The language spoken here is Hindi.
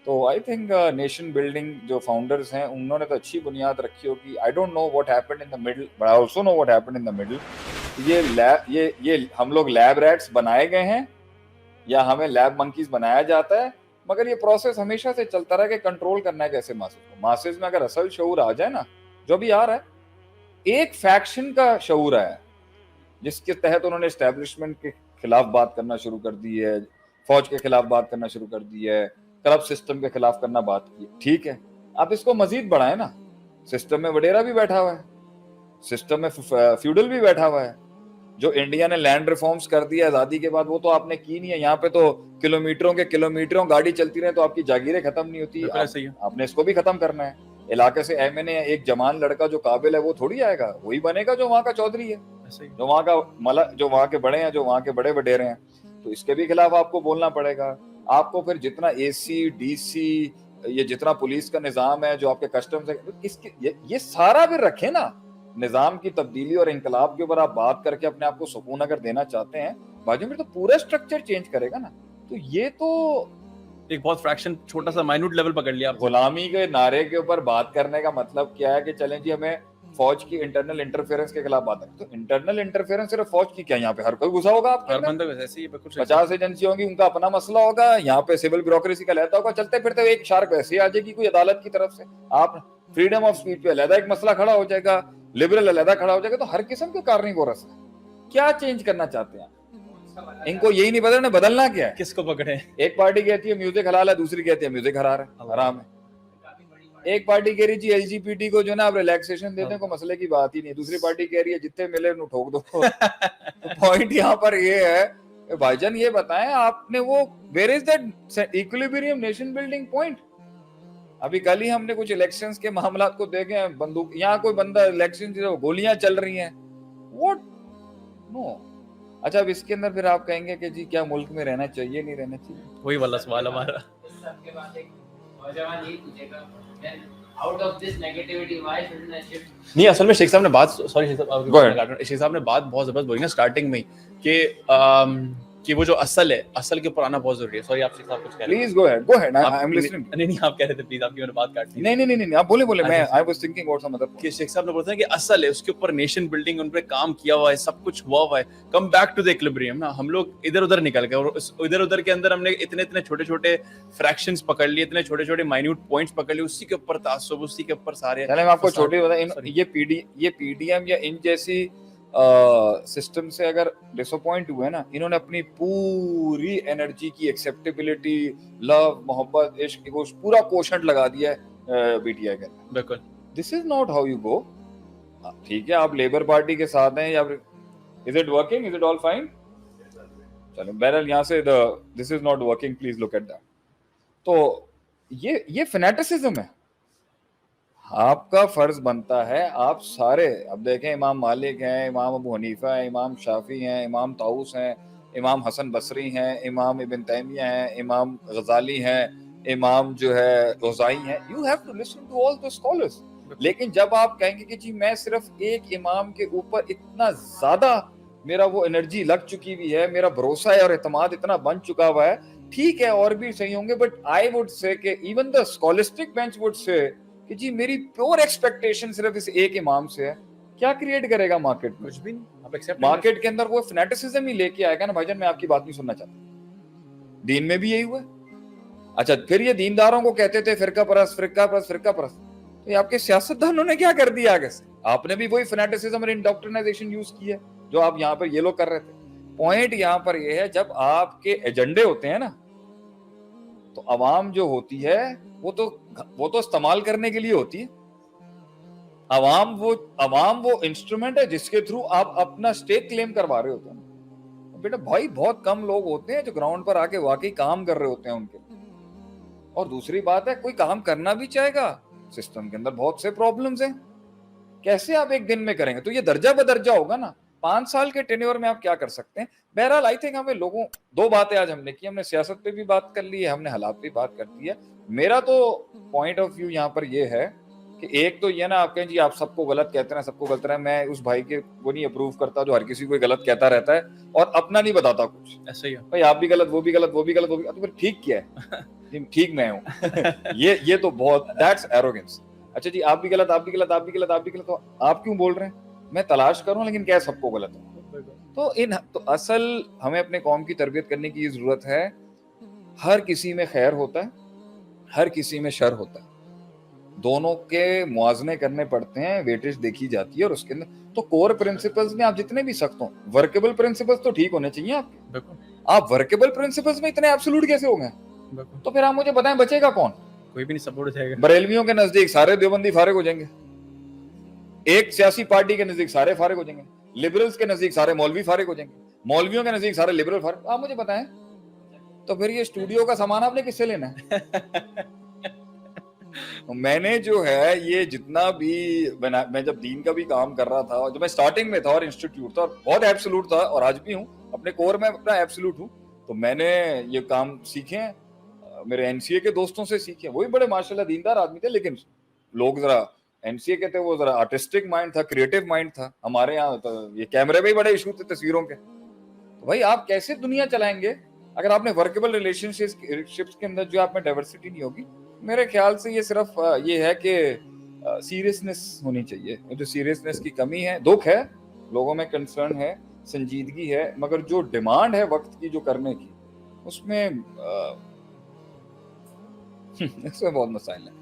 तो आई थिंक नेशन बिल्डिंग जो फाउंडर्स हैं उन्होंने तो अच्छी बुनियाद रखी होगी। I don't know what happened in the middle, but I also know what happened in the middle. ये हम लोग लैब रैट्स बनाए गए हैं या हमें लैब मंकीज बनाया जाता है, मगर ये प्रोसेस हमेशा से चलता रहा कि कंट्रोल करना है कैसे मासेस को। मासेस में अगर असल शऊर आ जाए ना, जो भी आ रहा है, एक फैक्शन का शऊर है जिसके तहत उन्होंने एस्टेब्लिशमेंट के खिलाफ बात करना शुरू कर दी है, फौज के खिलाफ बात करना शुरू कर दी है, क्लब सिस्टम के खिलाफ करना बात की। ठीक है, आप इसको मजीद बढ़ाएं ना। सिस्टम में वडेरा भी बैठा हुआ है, सिस्टम में फ्यूडल भी बैठा हुआ है। जो इंडिया ने लैंड रिफॉर्म्स कर दिया आजादी के बाद, वो तो आपने की नहीं है। यहाँ पे तो किलोमीटरों के किलोमीटरों गाड़ी चलती रहे तो आपकी जागीरें खत्म नहीं होती। आपने इसको भी खत्म करना है। इलाके से एमएनए एक जवान लड़का जो काबिल है वो थोड़ी आएगा, वही बनेगा जो वहाँ का चौधरी है, जो वहाँ का जो वहाँ के बड़े हैं, जो वहाँ के बड़े वडेरे हैं। तो इसके भी खिलाफ आपको बोलना पड़ेगा। आपको फिर जितना एसी डीसी, ये जितना पुलिस का निजाम है, जो आपके कस्टम्स है, इसके ये सारा भी रखे ना। निजाम की तब्दीली और इंकलाब के ऊपर आप बात करके अपने आप को सुकून अगर देना चाहते हैं, बाजू में तो पूरा स्ट्रक्चर चेंज करेगा ना। तो ये तो एक बहुत फ्रैक्शन, छोटा सा माइन्यूट लेवल पकड़ लिया। गुलामी के नारे के ऊपर बात करने का मतलब क्या है कि चलें जी हमें फौज की इंटरनल इंटरफेरेंस के खिलाफ बात है। तो इंटरनल इंटरफेरेंस सिर्फ फौज की क्या, यहाँ पे हर कोई घुसा होगा आपके हर अंदर। बंदा ऐसे ही 50 एजेंसी होंगी, उनका अपना मसला होगा। यहाँ पे सिविल ब्यूरोक्रेसी का लहता होगा। चलते फिरते एक शार्क वैसे आ जाएगी कोई अदालत की तरफ से। आप फ्रीडम ऑफ स्पीच पे अलहदा एक मसला खड़ा हो जाएगा, लिबरल अलहदा खड़ा हो जाएगा। तो हर किस्म के कार्निवोरस है। क्या चेंज करना चाहते हैं इनको यही नहीं पता बदलना क्या है। किसको पकड़े? एक पार्टी कहती है म्यूजिक हलाल है, दूसरी कहती है म्यूजिक हराम है। एक पार्टी कह रही जी एलजीबीटी को जो ना आप रिलैक्सेशन देते हैं, को मसले की बात ही नहीं। दूसरी पार्टी कह रही है जितने मिले उन्हें ठोक दो। तो पॉइंट यहाँ पर ये है, भाईजान ये बताएं आपने वो where is that equilibrium nation building point. अभी कल ही हमने कुछ इलेक्शंस के मामला को देखे हैं, बंदूक यहाँ कोई बंदा इलेक्शन गोलियां चल रही हैं, व्हाट नो। अच्छा, अब इसके अंदर फिर आप कहेंगे कि जी क्या मुल्क में रहना चाहिए नहीं रहना चाहिए, वही वाला सवाल हमारा। नहीं, असल में शेख साहब ने बात, सॉरी शेख साहब ने बात बहुत जबरदस्त बोली ना स्टार्टिंग में कि वो जो असल है, असल के ऊपर आना बहुत जरूरी है। सॉरी आप शेख साहब कुछ कह रहे थे? Please go ahead, I am listening. नहीं आप कह रहे थे, प्लीज, आपकी मैंने बात काट दी। नहीं आप बोले मैं I was thinking what's some other कि शेख साहब ने बोलते हैं कि असल है, उसके ऊपर नेशन बिल्डिंग, उन पे काम किया हुआ है, सब कुछ हुआ है। Come back to the equilibrium ना। हम लोग इधर उधर निकल गए और इधर उधर के अंदर हमने इतने छोटे छोटे फ्रैक्शंस पकड़ लिए, इतने छोटे छोटे माइन्यूट पॉइंट्स पकड़ लिए, उसी के ऊपर तासुब, उसी के ऊपर सारे। चलें मैं आपको छोटी बताऊं, ये पीडीएम या इन जैसी सिस्टम से अगर डिसअपॉइंट हुए ना, इन्होंने अपनी पूरी एनर्जी की एक्सेप्टेबिलिटी, लव, मोहब्बत, इश्क, वो पूरा कोशंट लगा दिया है बीटीआई के अंदर। बिल्कुल, this is not how you go. ठीक है, आप लेबर पार्टी के साथ हैं या is it working, is it all fine? चलो बहरहाल यहाँ से this is not working, please look at that. तो ये फैनेटिसिज्म है। आपका फर्ज बनता है, आप सारे, अब देखें इमाम मालिक हैं, इमाम अबू हनीफा है, इमाम शाफी हैं, इमाम ताऊस हैं, इमाम हसन बसरी हैं, इमाम इब्न तैमिया हैं, इमाम गजाली हैं, इमाम जो है औज़ाई हैं। You have to listen to all the scholars. लेकिन जब आप कहेंगे कि जी मैं सिर्फ एक इमाम के ऊपर इतना ज्यादा मेरा वो एनर्जी लग चुकी हुई है, मेरा भरोसा है और एतमाद इतना बन चुका हुआ है, ठीक है और भी सही होंगे, बट आई वुड से कि even the scholastic bench would say कि जी मेरी प्योर एक्सपेक्टेशन सिर्फ इस एक इमाम से है। क्या क्रिएट करेगा मार्केट में? कुछ भी नहीं। आप एक्सेप्ट मार्केट के अंदर वो फैनेटिसिज्म ही लेके आएगा ना। भाईजान मैं आपकी बात नहीं सुनना चाहता, दीन में भी यही हुआ। अच्छा, फिर ये दीनदारों को कहते थे फिरका परस्त, फिरका परस्त, फिरका परस्त। तो ये आपके सियासतदानों ने क्या कर दिया आगे से? आपने भी वही फैनेटिसिज्म और इंडोक्ट्रिनाइजेशन यूज किया जो आप यहाँ पर ये लोग कर रहे थे। पॉइंट यहाँ पर ये है, जब आपके एजेंडे होते हैं ना, तो अवाम जो होती है वो तो इस्तेमाल करने के लिए होती है। अवाम वो इंस्ट्रूमेंट है जिसके थ्रू आप अपना स्टेक क्लेम करवा रहे होते हैं। बेटा भाई बहुत कम लोग होते हैं जो ग्राउंड पर आके वाकई काम कर रहे होते हैं उनके। और दूसरी बात है, कोई काम करना भी चाहेगा, सिस्टम के अंदर बहुत से प्रॉब्लम्स हैं, कैसे आप एक दिन में करेंगे? तो ये दर्जा बदर्जा होगा ना। 5 साल के टेन्योर में आप क्या कर सकते हैं? बहरहाल आई थिंक हमें लोगों, दो बातें आज हमने की, हमने सियासत पे भी बात कर ली है, हमने हालात पे बात कर दी है। मेरा तो पॉइंट ऑफ व्यू यहाँ पर ये है कि एक तो ये ना, आप कहें जी आप सबको गलत कहते हैं, सबको गलत रहे, मैं उस भाई के वो नहीं अप्रूव करता जो हर किसी को गलत कहता रहता है और अपना नहीं बताता कुछ। ऐसा ही है भाई आप भी गलत, वो भी गलत, वो भी गलत, वो भी, तो फिर ठीक क्या है? ठीक मैं हूँ। ये तो बहुत, दैट्स एरोगेंस। अच्छा जी, आप भी गलत, आप भी गलत, आप भी गलत, आप भी गलत, तो आप क्यों बोल रहे हैं? मैं तलाश करूं, लेकिन क्या सबको गलत हो? तो असल हमें अपने कौम की तरबियत करने की जरूरत है। हर किसी में खैर होता है, हर किसी में शर होता है, दोनों के मुआवजे करने पड़ते हैं, वेटेज देखी जाती है, और उसके अंदर तो कोर प्रिंसिपल्स में आप जितने भी सख्त हो, वर्केबल प्रिंसिपल्स तो ठीक होने चाहिए आपके। आप वर्केबल प्रिंसिपल्स में इतने एब्सोल्यूट कैसे हो गए? तो फिर आप मुझे बताएं, बचेगा कौन? कोई भी नहीं सपोर्ट जाएगा। बरेलवियों के नजदीक सारे देवबंदी फारिग हो जाएंगे, एक सियासी पार्टी के नजदीक सारे फारिग हो जाएंगे, लिबरल्स के नजदीक सारे मौलवी फारिग हो जाएंगे, मौलवियों के नजदीक सारे लिबरल फारिग। आप मुझे बताएं, तो फिर ये स्टूडियो का सामान आपने किससे लेना है? तो मैंने जो है ये जितना भी मैं जब दीन का भी काम कर रहा था, और जब मैं स्टार्टिंग में था और इंस्टीट्यूट था, और बहुत एब्सोल्यूट था, और आज भी हूँ, अपने कोर में अपना एब्सोल्यूट हूँ, तो मैंने ये काम सीखे हैं मेरे एनसीए के दोस्तों से सीखे। वही बड़े माशाल्लाह दीनदार आदमी थे, लेकिन लोग जरा एनसीए के थे, वो जरा आर्टिस्टिक माइंड था, क्रिएटिव माइंड था। हमारे यहाँ तो ये कैमरे में ही बड़े इशू थे तस्वीरों के। तो भाई आप कैसे दुनिया चलाएंगे अगर आपने वर्केबल रिलेशनशिप्स के अंदर जो आप में डाइवर्सिटी नहीं होगी? मेरे ख्याल से ये सिर्फ ये है कि सीरियसनेस होनी चाहिए। जो सीरियसनेस की कमी है, दुख है, लोगों में कंसर्न है, संजीदगी है, मगर जो डिमांड है वक्त की जो करने की, उसमें इसमें बहुत मसाइल है।